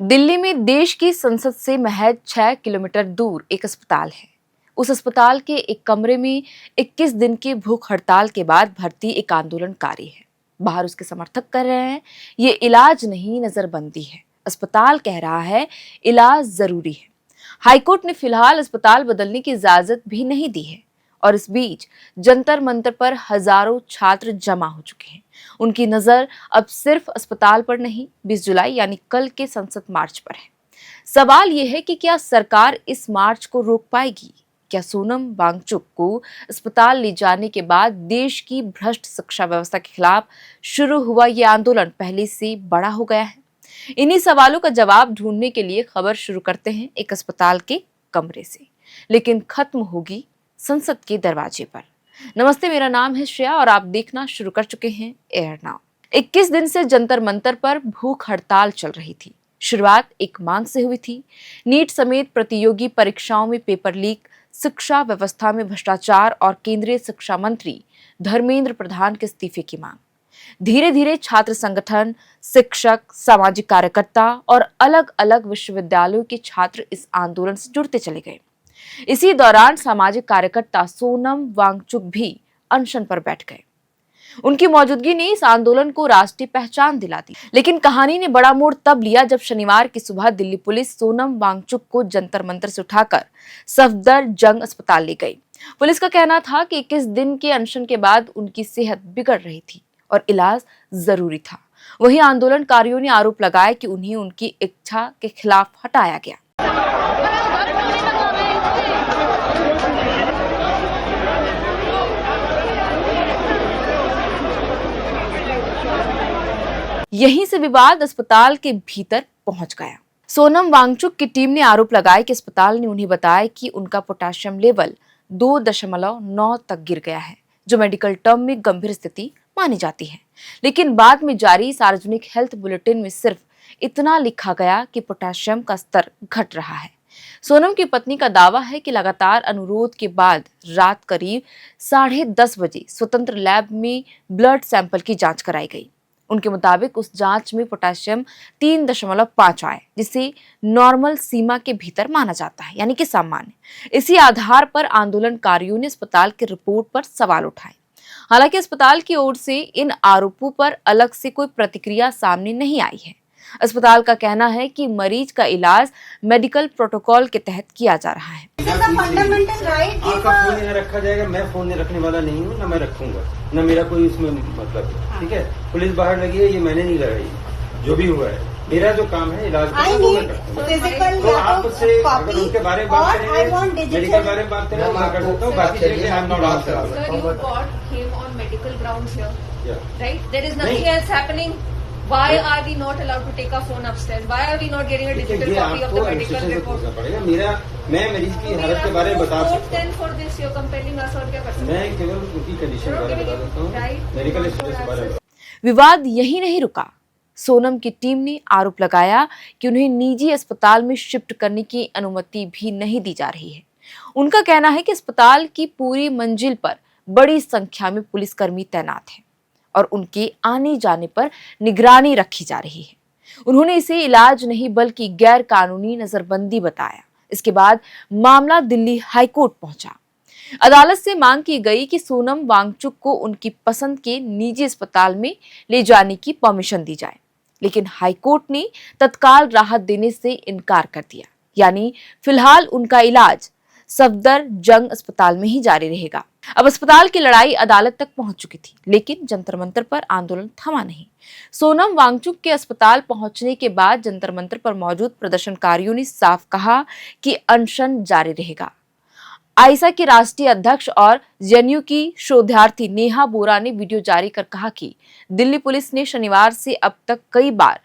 दिल्ली में देश की संसद से महज 6 किलोमीटर दूर एक अस्पताल है। उस अस्पताल के एक कमरे में 21 दिन की भूख हड़ताल के बाद भर्ती एक आंदोलनकारी है। बाहर उसके समर्थक कर रहे हैं, ये इलाज नहीं नजरबंदी है। अस्पताल कह रहा है इलाज जरूरी है। हाईकोर्ट ने फिलहाल अस्पताल बदलने की इजाजत भी नहीं दी है। और इस बीच जंतर मंतर पर हजारों छात्र जमा हो चुके हैं। उनकी नजर अब सिर्फ अस्पताल पर नहीं, 20 जुलाई यानी कल के संसद मार्च पर है। सवाल यह है कि क्या सरकार इस मार्च को रोक पाएगी? क्या सोनम वांगचुक को अस्पताल ले जाने के बाद देश की भ्रष्ट शिक्षा व्यवस्था के खिलाफ शुरू हुआ यह आंदोलन पहले से बड़ा हो गया है? इन्हीं सवालों का जवाब ढूंढने के लिए खबर शुरू करते हैं एक अस्पताल के कमरे से, लेकिन खत्म होगी संसद के दरवाजे पर। नमस्ते, मेरा नाम है श्रेया और आप देखना शुरू कर चुके हैं एयर नाउ। 21 दिन से जंतर मंतर पर भूख हड़ताल चल रही थी। शुरुआत एक मांग से हुई थी, नीट समेत प्रतियोगी परीक्षाओं में पेपर लीक, शिक्षा व्यवस्था में भ्रष्टाचार और केंद्रीय शिक्षा मंत्री धर्मेंद्र प्रधान के इस्तीफे की मांग। धीरे धीरे छात्र संगठन, शिक्षक, सामाजिक कार्यकर्ता और अलग अलग विश्वविद्यालयों के छात्र इस आंदोलन से जुड़ते चले गए। इसी दौरान सामाजिक कार्यकर्ता सोनम वांगचुक भी अनशन पर बैठ गए। उनकी मौजूदगी ने इस आंदोलन को राष्ट्रीय पहचान दिला दी। लेकिन कहानी ने बड़ा मोड़ तब लिया जब शनिवार की सुबह दिल्ली पुलिस सोनम वांगचुक को जंतर मंतर से उठाकर सफदरजंग अस्पताल ले गई। पुलिस का कहना था कि 21 दिन के अनशन के बाद उनकी सेहत बिगड़ रही थी और इलाज जरूरी था। वहीं आंदोलनकारियों ने आरोप लगाया कि उन्हें उनकी इच्छा के खिलाफ हटाया गया। यहीं से विवाद अस्पताल के भीतर पहुंच गया। सोनम वांगचुक की टीम ने आरोप लगाया कि अस्पताल ने उन्हें बताया कि उनका पोटेशियम लेवल 2.9 तक गिर गया है, जो मेडिकल टर्म में गंभीर स्थिति मानी जाती है। लेकिन बाद में जारी सार्वजनिक हेल्थ बुलेटिन में सिर्फ इतना लिखा गया कि पोटेशियम का स्तर घट रहा है। सोनम की पत्नी का दावा है कि लगातार अनुरोध के बाद रात करीब 10:30 बजे स्वतंत्र लैब में ब्लड सैंपल की जांच कराई गई। उनके मुताबिक उस जांच में पोटेशियम 3.5 आए, जिसे नॉर्मल सीमा के भीतर माना जाता है, यानी कि सामान्य। इसी आधार पर आंदोलनकारियों ने अस्पताल की रिपोर्ट पर सवाल उठाए। हालांकि अस्पताल की ओर से इन आरोपों पर अलग से कोई प्रतिक्रिया सामने नहीं आई है। अस्पताल का कहना है कि मरीज का इलाज मेडिकल प्रोटोकॉल के तहत किया जा रहा है। आपका फोन यहाँ रखा जाएगा, मैं फोन नहीं रखने वाला नहीं हूँ, ना मैं रखूंगा, ना मेरा कोई इसमें मतलब है। ठीक है, पुलिस बाहर लगी है, ये मैंने नहीं लगाई। जो भी हुआ है, मेरा जो काम है इलाज करना, वो मैं करूंगा। तो आप उससे अगर उनके बारे में बात करेंगे, मेडिकल बारे में बात करें, मैं कर सकता हूँ। बाकी चीजें I am not answer. Why are we not allowed to take our phone upstairs? Why are we not getting a digital copy of the medical report? मैं मरीज की हालत के बारे में बता सकता हूँ। For this, you're compelling us और क्या कर सकते हैं? मैं केवल उनकी कंडीशन के बारे में बता सकता हूँ, मेडिकल स्टेटस के बारे में। विवाद यही नहीं रुका। सोनम की टीम ने आरोप लगाया कि उन्हें निजी अस्पताल में शिफ्ट करने की अनुमति भी नहीं दी जा रही है। उनका कहना है कि अस्पताल की पूरी मंजिल पर बड़ी संख्या में पुलिसकर्मी तैनात हैं और उनके आने जाने पर निगरानी रखी जा रही है। उन्होंने इसे इलाज नहीं बल्कि गैर कानूनी नजरबंदी बताया। इसके बाद मामला दिल्ली हाईकोर्ट पहुंचा। अदालत से मांग की गई कि सोनम वांगचुक को उनकी पसंद के निजी अस्पताल में ले जाने की परमिशन दी जाए, लेकिन हाईकोर्ट ने तत्काल राहत देने से इनकार कर दिया। यानी फिलहाल उनका इलाज सफदरजंग अस्पताल में ही जारी रहेगा। अब अस्पताल की लड़ाई अदालत तक पहुंच चुकी थी, लेकिन जंतर मंतर पर आंदोलन थमा नहीं। सोनम वांगचुक के अस्पताल पहुंचने के बाद जंतर मंतर पर मौजूद प्रदर्शनकारियों ने साफ कहा कि अनशन जारी रहेगा। आईसा के राष्ट्रीय अध्यक्ष और जेएनयू की शोधार्थी नेहा बोरा ने वीडियो जारी कर कहा कि दिल्ली पुलिस ने शनिवार से अब तक कई बार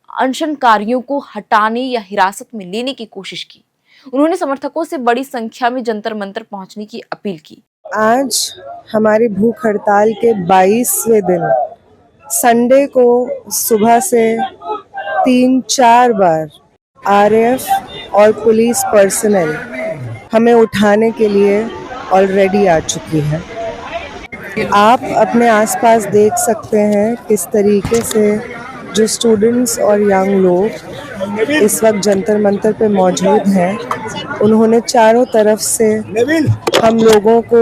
अनशनकारियों को हटाने या हिरासत में लेने की कोशिश की। उन्होंने समर्थकों से बड़ी संख्या में जंतर मंतर पहुंचने की अपील की। आज हमारी भूख हड़ताल के 22वें दिन संडे को सुबह से 3-4 बार आरएएफ और पुलिस पर्सनल हमें उठाने के लिए ऑलरेडी आ चुकी है। आप अपने आसपास देख सकते हैं किस तरीके से जो स्टूडेंट्स और यंग लोग इस वक्त जंतर मंतर पे मौजूद हैं। उन्होंने चारों तरफ से हम लोगों को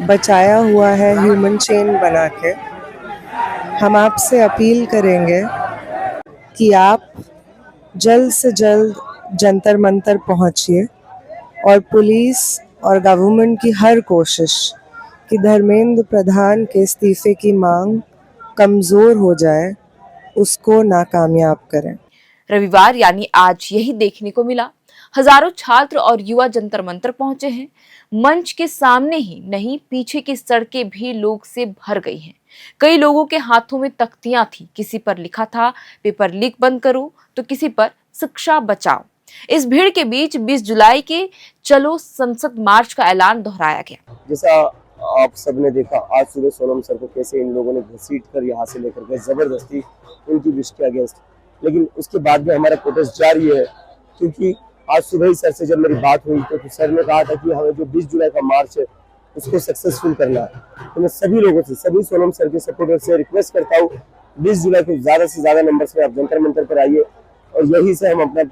बचाया हुआ है ह्यूमन चेन बना के। हम आपसे अपील करेंगे कि आप जल्द से जल्द जंतर मंतर पहुंचिए और पुलिस और गवर्नमेंट की हर कोशिश कि धर्मेंद्र प्रधान के इस्तीफे की मांग कमज़ोर हो जाए उसको नाकामयाब करें। रविवार यानी आज यही देखने को मिला। हजारों छात्र और युवा जंतर मंतर पहुंचे हैं। मंच के सामने ही नहीं, पीछे की सड़कें भी लोग से भर गई हैं। कई लोगों के हाथों में तख्तियां थी। किसी पर लिखा था पेपर लीक बंद करो, तो किसी पर शिक्षा बचाओ। इस भीड़ के बीच 20 जुलाई के चलो संसद मार्च का ऐलान दोहराया गया। जैसा आप सबने देखा आज सुबह सोनम सर को कैसे इन लोगों ने घसीट कर यहाँ से लेकर गए जबरदस्ती उनकी विश के अगेंस्ट, लेकिन उसके बाद भी हमारा प्रोटेस्ट जारी है। क्योंकि आज सुबह ही सर से जब मेरी बात हुई तो सर ने कहा था कि हमें जो 20 जुलाई का मार्च है उसको सक्सेसफुल करना है। तो मैं सभी लोगों से, सभी सोनम सर के सपोर्टर से रिक्वेस्ट करता हूँ 20 जुलाई को ज्यादा से ज्यादा नंबर्स में आप जंतर मंतर पर आइए और यही से हम अपना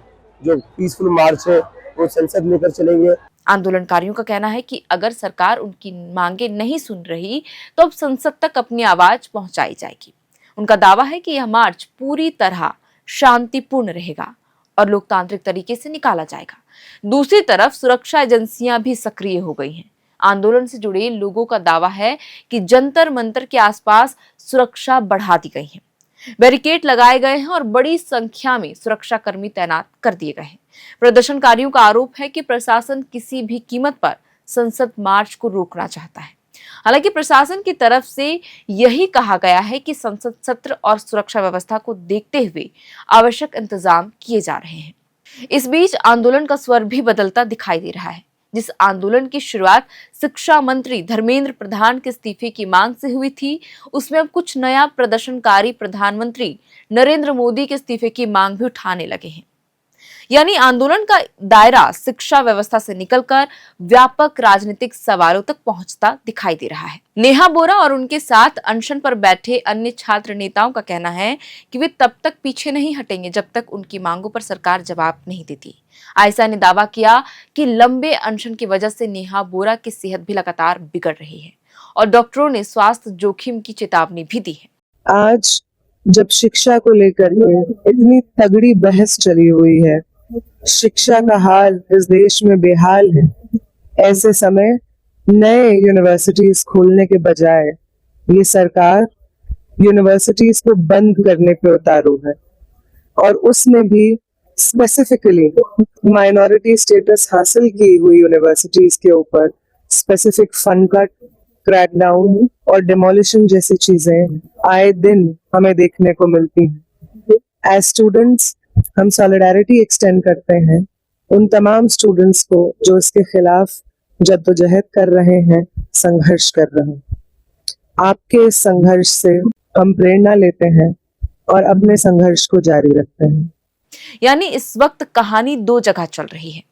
जो पीसफुल मार्च है वो संसद लेकर चलेंगे। आंदोलनकारियों का कहना है कि अगर सरकार उनकी मांगे नहीं सुन रही तो अब संसद तक अपनी आवाज पहुंचाई जाएगी। उनका दावा है कि यह मार्च पूरी तरह शांतिपूर्ण रहेगा और लोकतांत्रिक तरीके से निकाला जाएगा। दूसरी तरफ सुरक्षा एजेंसियां भी सक्रिय हो गई हैं। आंदोलन से जुड़े लोगों का दावा है कि जंतर मंतर के आसपास सुरक्षा बढ़ा दी गई है, बैरिकेड लगाए गए हैं और बड़ी संख्या में सुरक्षाकर्मी तैनात कर दिए गए हैं। प्रदर्शनकारियों का आरोप है कि प्रशासन किसी भी कीमत पर संसद मार्च को रोकना चाहता है। हालांकि प्रशासन की तरफ से यही कहा गया है कि संसद सत्र और सुरक्षा व्यवस्था को देखते हुए आवश्यक इंतजाम किए जा रहे हैं। इस बीच आंदोलन का स्वर भी बदलता दिखाई दे रहा है। जिस आंदोलन की शुरुआत शिक्षा मंत्री धर्मेंद्र प्रधान के इस्तीफे की मांग से हुई थी, उसमें अब कुछ नया प्रदर्शनकारी प्रधानमंत्री नरेंद्र मोदी के इस्तीफे की मांग भी उठाने लगे हैं। यानी आंदोलन का दायरा शिक्षा व्यवस्था से निकलकर व्यापक राजनीतिक सवालों तक पहुंचता दिखाई दे रहा है। नेहा बोरा और उनके साथ अनशन पर बैठे अन्य छात्र नेताओं का कहना है कि वे तब तक पीछे नहीं हटेंगे जब तक उनकी मांगों पर सरकार जवाब नहीं देती। आयशा ने दावा किया कि लंबे अनशन की वजह से नेहा बोरा की सेहत भी लगातार बिगड़ रही है और डॉक्टरों ने स्वास्थ्य जोखिम की चेतावनी भी दी है। आज जब शिक्षा को लेकर के इतनी तगड़ी बहस चली हुई है, शिक्षा का हाल इस देश में बेहाल है, ऐसे समय नए यूनिवर्सिटीज खोलने के बजाय ये सरकार यूनिवर्सिटीज को बंद करने पे उतारू है और उसमें भी स्पेसिफिकली माइनॉरिटी स्टेटस हासिल की हुई यूनिवर्सिटीज के ऊपर स्पेसिफिक फंड कट, क्रैकडाउन और डिमोलिशन जैसी चीजें आए दिन हमें देखने को मिलती हैं। एज स्टूडेंट्स हम सॉलिडारिटी एक्सटेंड करते हैं उन तमाम स्टूडेंट्स को जो इसके खिलाफ जद्दोजहद कर रहे हैं, संघर्ष कर रहे हैं। आपके इस संघर्ष से हम प्रेरणा लेते हैं और अपने संघर्ष को जारी रखते हैं। यानी इस वक्त कहानी दो जगह चल रही है।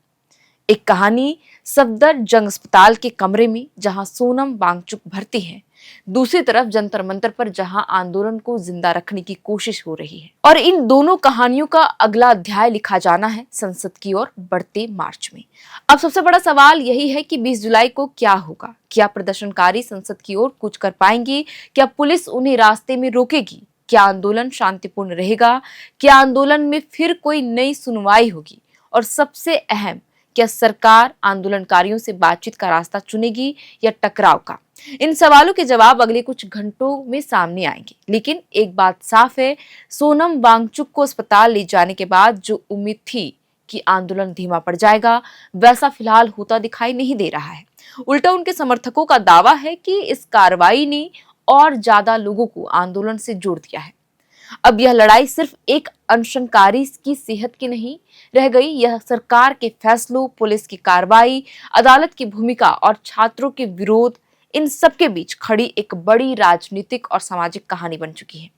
एक कहानी सफदर जंग अस्पताल के कमरे में जहां सोनम वांगचुक भर्ती है, दूसरी तरफ जंतर मंतर पर जहां आंदोलन को जिंदा रखने की कोशिश हो रही है। और इन दोनों कहानियों का अगला अध्याय लिखा जाना है संसद की ओर बढ़ते मार्च में। अब सबसे बड़ा सवाल यही है कि 20 जुलाई को क्या होगा? क्या प्रदर्शनकारी संसद की ओर कूच कर पाएंगे? क्या पुलिस उन्हें रास्ते में रोकेगी? क्या आंदोलन शांतिपूर्ण रहेगा? क्या आंदोलन में फिर कोई नई सुनवाई होगी? और सबसे अहम, क्या सरकार आंदोलनकारियों से बातचीत का रास्ता चुनेगी या टकराव का? इन सवालों के जवाब अगले कुछ घंटों में सामने आएंगे। लेकिन एक बात साफ है, सोनम वांगचुक को अस्पताल ले जाने के बाद जो उम्मीद थी कि आंदोलन धीमा पड़ जाएगा, वैसा फिलहाल होता दिखाई नहीं दे रहा है। उल्टा उनके समर्थकों का दावा है कि इस कार्रवाई ने और ज्यादा लोगों को आंदोलन से जोड़ दिया है। अब यह लड़ाई सिर्फ एक अनशनकारी की सेहत की नहीं रह गई, यह सरकार के फैसलों, पुलिस की कार्रवाई, अदालत की भूमिका और छात्रों के विरोध, इन सबके बीच खड़ी एक बड़ी राजनीतिक और सामाजिक कहानी बन चुकी है।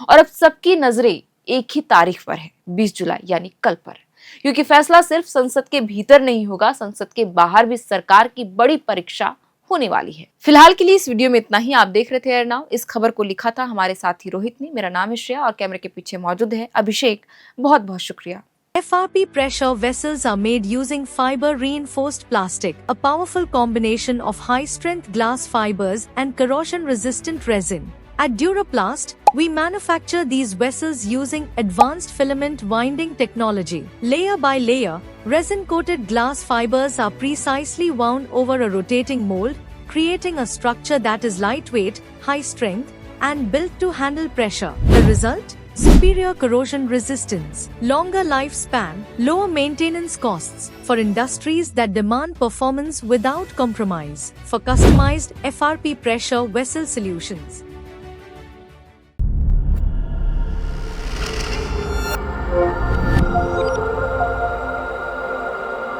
और अब सबकी नजरें एक ही तारीख पर है, 20 जुलाई यानी कल पर, क्योंकि फैसला सिर्फ संसद के भीतर नहीं होगा, संसद के बाहर भी सरकार की बड़ी परीक्षा होने वाली है। फिलहाल के लिए इस वीडियो में इतना ही। आप देख रहे थे एयर नाउ। इस खबर को लिखा था हमारे साथी रोहित ने। मेरा नाम है श्रेया और कैमरे के पीछे मौजूद है अभिषेक। बहुत बहुत शुक्रिया। FRP pressure vessels are made using fiber-reinforced plastic, a powerful combination of high-strength glass fibers and corrosion-resistant resin. At Duraplast, we manufacture these vessels using advanced filament winding technology. Layer by layer, resin-coated glass fibers are precisely wound over a rotating mold, creating a structure that is lightweight, high-strength, and built to handle pressure. The result? Superior corrosion resistance, longer lifespan, lower maintenance costs for industries that demand performance without compromise. For customized FRP pressure vessel solutions,